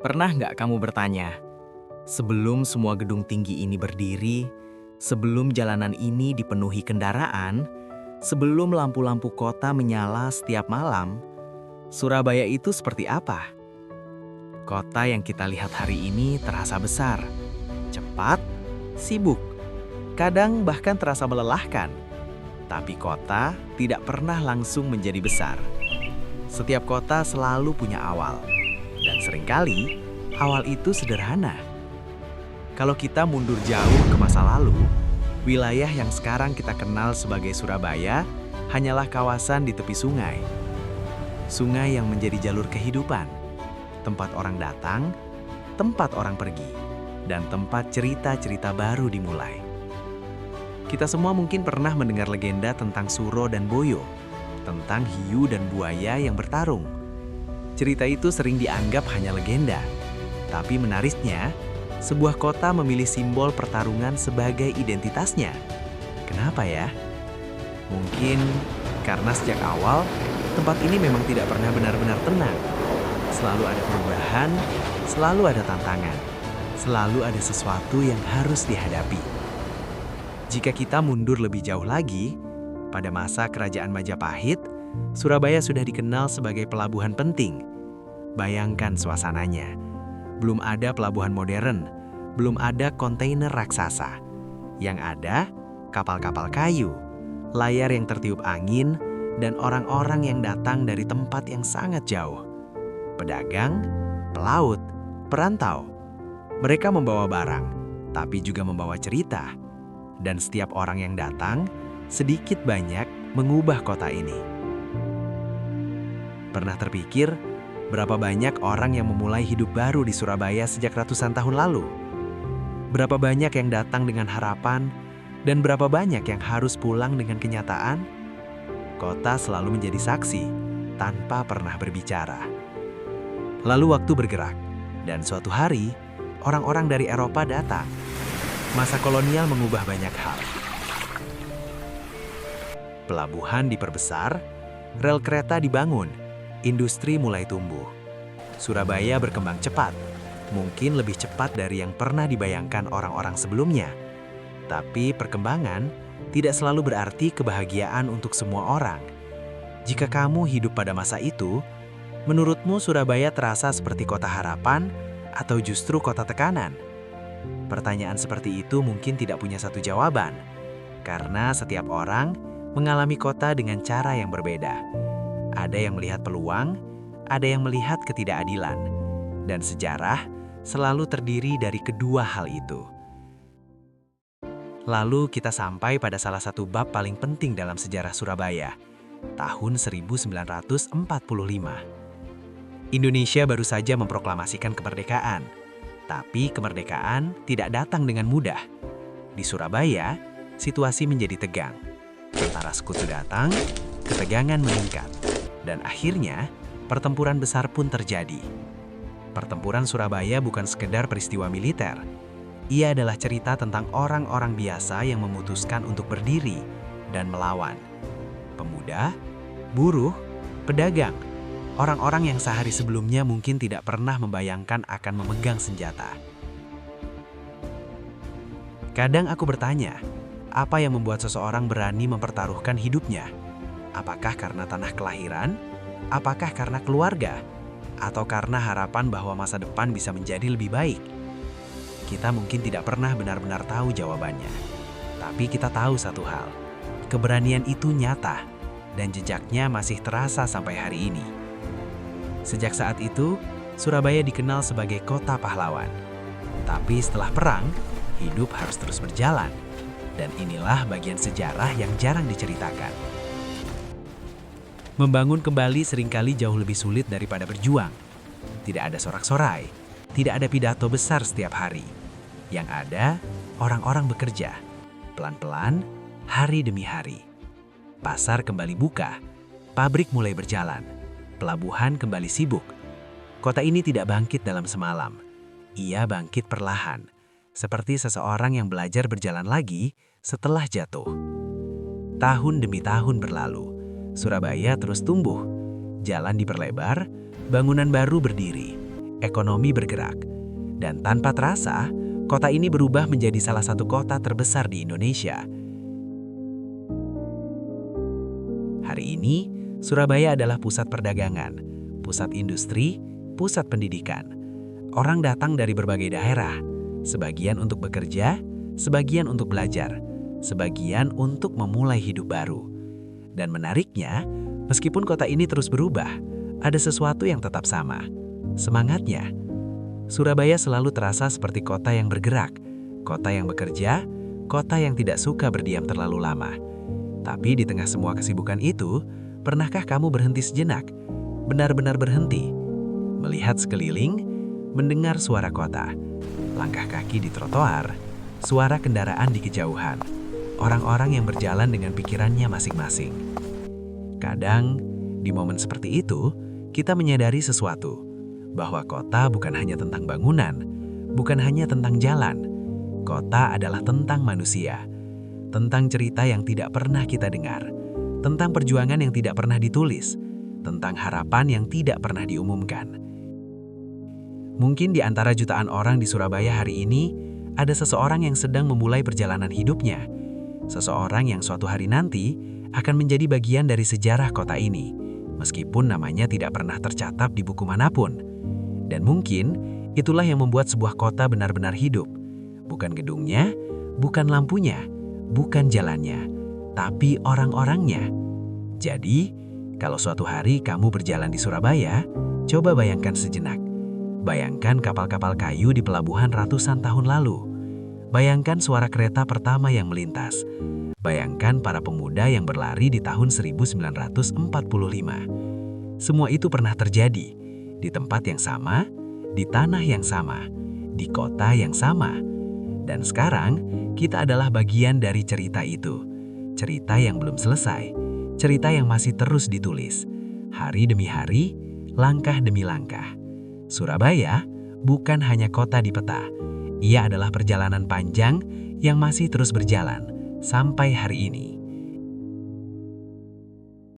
Pernah nggak kamu bertanya, sebelum semua gedung tinggi ini berdiri, sebelum jalanan ini dipenuhi kendaraan, sebelum lampu-lampu kota menyala setiap malam, Surabaya itu seperti apa? Kota yang kita lihat hari ini terasa besar, cepat, sibuk, kadang bahkan terasa melelahkan. Tapi kota tidak pernah langsung menjadi besar. Setiap kota selalu punya awal. Dan seringkali, awal itu sederhana. Kalau kita mundur jauh ke masa lalu, wilayah yang sekarang kita kenal sebagai Surabaya hanyalah kawasan di tepi sungai. Sungai yang menjadi jalur kehidupan, tempat orang datang, tempat orang pergi, dan tempat cerita-cerita baru dimulai. Kita semua mungkin pernah mendengar legenda tentang Suro dan Boyo, tentang hiu dan buaya yang bertarung. Cerita itu sering dianggap hanya legenda, tapi menariknya, sebuah kota memilih simbol pertarungan sebagai identitasnya. Kenapa ya? Mungkin karena sejak awal, tempat ini memang tidak pernah benar-benar tenang. Selalu ada perubahan, selalu ada tantangan, selalu ada sesuatu yang harus dihadapi. Jika kita mundur lebih jauh lagi, pada masa Kerajaan Majapahit, Surabaya sudah dikenal sebagai pelabuhan penting. Bayangkan suasananya. Belum ada pelabuhan modern, belum ada kontainer raksasa. Yang ada, kapal-kapal kayu, layar yang tertiup angin, dan orang-orang yang datang dari tempat yang sangat jauh. Pedagang, pelaut, perantau. Mereka membawa barang, tapi juga membawa cerita. Dan setiap orang yang datang, sedikit banyak mengubah kota ini. Pernah terpikir, berapa banyak orang yang memulai hidup baru di Surabaya sejak ratusan tahun lalu? Berapa banyak yang datang dengan harapan, dan berapa banyak yang harus pulang dengan kenyataan? Kota selalu menjadi saksi, tanpa pernah berbicara. Lalu waktu bergerak, dan suatu hari, orang-orang dari Eropa datang. Masa kolonial mengubah banyak hal. Pelabuhan diperbesar, rel kereta dibangun, industri mulai tumbuh. Surabaya berkembang cepat, mungkin lebih cepat dari yang pernah dibayangkan orang-orang sebelumnya. Tapi perkembangan tidak selalu berarti kebahagiaan untuk semua orang. Jika kamu hidup pada masa itu, menurutmu Surabaya terasa seperti kota harapan atau justru kota tekanan? Pertanyaan seperti itu mungkin tidak punya satu jawaban, karena setiap orang mengalami kota dengan cara yang berbeda. Ada yang melihat peluang, ada yang melihat ketidakadilan, dan sejarah selalu terdiri dari kedua hal itu. Lalu kita sampai pada salah satu bab paling penting dalam sejarah Surabaya, tahun 1945. Indonesia baru saja memproklamasikan kemerdekaan, tapi kemerdekaan tidak datang dengan mudah. Di Surabaya, situasi menjadi tegang. Tentara sekutu datang, ketegangan meningkat, dan akhirnya pertempuran besar pun terjadi. Pertempuran Surabaya bukan sekedar peristiwa militer. Ia adalah cerita tentang orang-orang biasa yang memutuskan untuk berdiri dan melawan. Pemuda, buruh, pedagang, orang-orang yang sehari sebelumnya mungkin tidak pernah membayangkan akan memegang senjata. Kadang aku bertanya, apa yang membuat seseorang berani mempertaruhkan hidupnya? Apakah karena tanah kelahiran? Apakah karena keluarga? Atau karena harapan bahwa masa depan bisa menjadi lebih baik? Kita mungkin tidak pernah benar-benar tahu jawabannya. Tapi kita tahu satu hal, keberanian itu nyata, dan jejaknya masih terasa sampai hari ini. Sejak saat itu, Surabaya dikenal sebagai kota pahlawan. Tapi setelah perang, hidup harus terus berjalan. Dan inilah bagian sejarah yang jarang diceritakan. Membangun kembali seringkali jauh lebih sulit daripada berjuang. Tidak ada sorak-sorai, tidak ada pidato besar setiap hari. Yang ada, orang-orang bekerja. Pelan-pelan, hari demi hari. Pasar kembali buka, pabrik mulai berjalan, pelabuhan kembali sibuk. Kota ini tidak bangkit dalam semalam. Ia bangkit perlahan, seperti seseorang yang belajar berjalan lagi setelah jatuh. Tahun demi tahun berlalu, Surabaya terus tumbuh. Jalan diperlebar, bangunan baru berdiri, ekonomi bergerak. Dan tanpa terasa, kota ini berubah menjadi salah satu kota terbesar di Indonesia. Hari ini, Surabaya adalah pusat perdagangan, pusat industri, pusat pendidikan. Orang datang dari berbagai daerah, sebagian untuk bekerja, sebagian untuk belajar, sebagian untuk memulai hidup baru. Dan menariknya, meskipun kota ini terus berubah, ada sesuatu yang tetap sama. Semangatnya. Surabaya selalu terasa seperti kota yang bergerak, kota yang bekerja, kota yang tidak suka berdiam terlalu lama. Tapi di tengah semua kesibukan itu, pernahkah kamu berhenti sejenak? Benar-benar berhenti. Melihat sekeliling, mendengar suara kota, langkah kaki di trotoar, suara kendaraan di kejauhan, orang-orang yang berjalan dengan pikirannya masing-masing. Kadang, di momen seperti itu, kita menyadari sesuatu, bahwa kota bukan hanya tentang bangunan, bukan hanya tentang jalan. Kota adalah tentang manusia, tentang cerita yang tidak pernah kita dengar, tentang perjuangan yang tidak pernah ditulis, tentang harapan yang tidak pernah diumumkan. Mungkin di antara jutaan orang di Surabaya hari ini, ada seseorang yang sedang memulai perjalanan hidupnya. Seseorang yang suatu hari nanti akan menjadi bagian dari sejarah kota ini, meskipun namanya tidak pernah tercatat di buku manapun. Dan mungkin itulah yang membuat sebuah kota benar-benar hidup. Bukan gedungnya, bukan lampunya, bukan jalannya, tapi orang-orangnya. Jadi, kalau suatu hari kamu berjalan di Surabaya, coba bayangkan sejenak. Bayangkan kapal-kapal kayu di pelabuhan ratusan tahun lalu. Bayangkan suara kereta pertama yang melintas. Bayangkan para pemuda yang berlari di tahun 1945. Semua itu pernah terjadi di tempat yang sama, di tanah yang sama, di kota yang sama. Dan sekarang, kita adalah bagian dari cerita itu. Cerita yang belum selesai, cerita yang masih terus ditulis. Hari demi hari, langkah demi langkah. Surabaya bukan hanya kota di peta. Ia adalah perjalanan panjang yang masih terus berjalan sampai hari ini.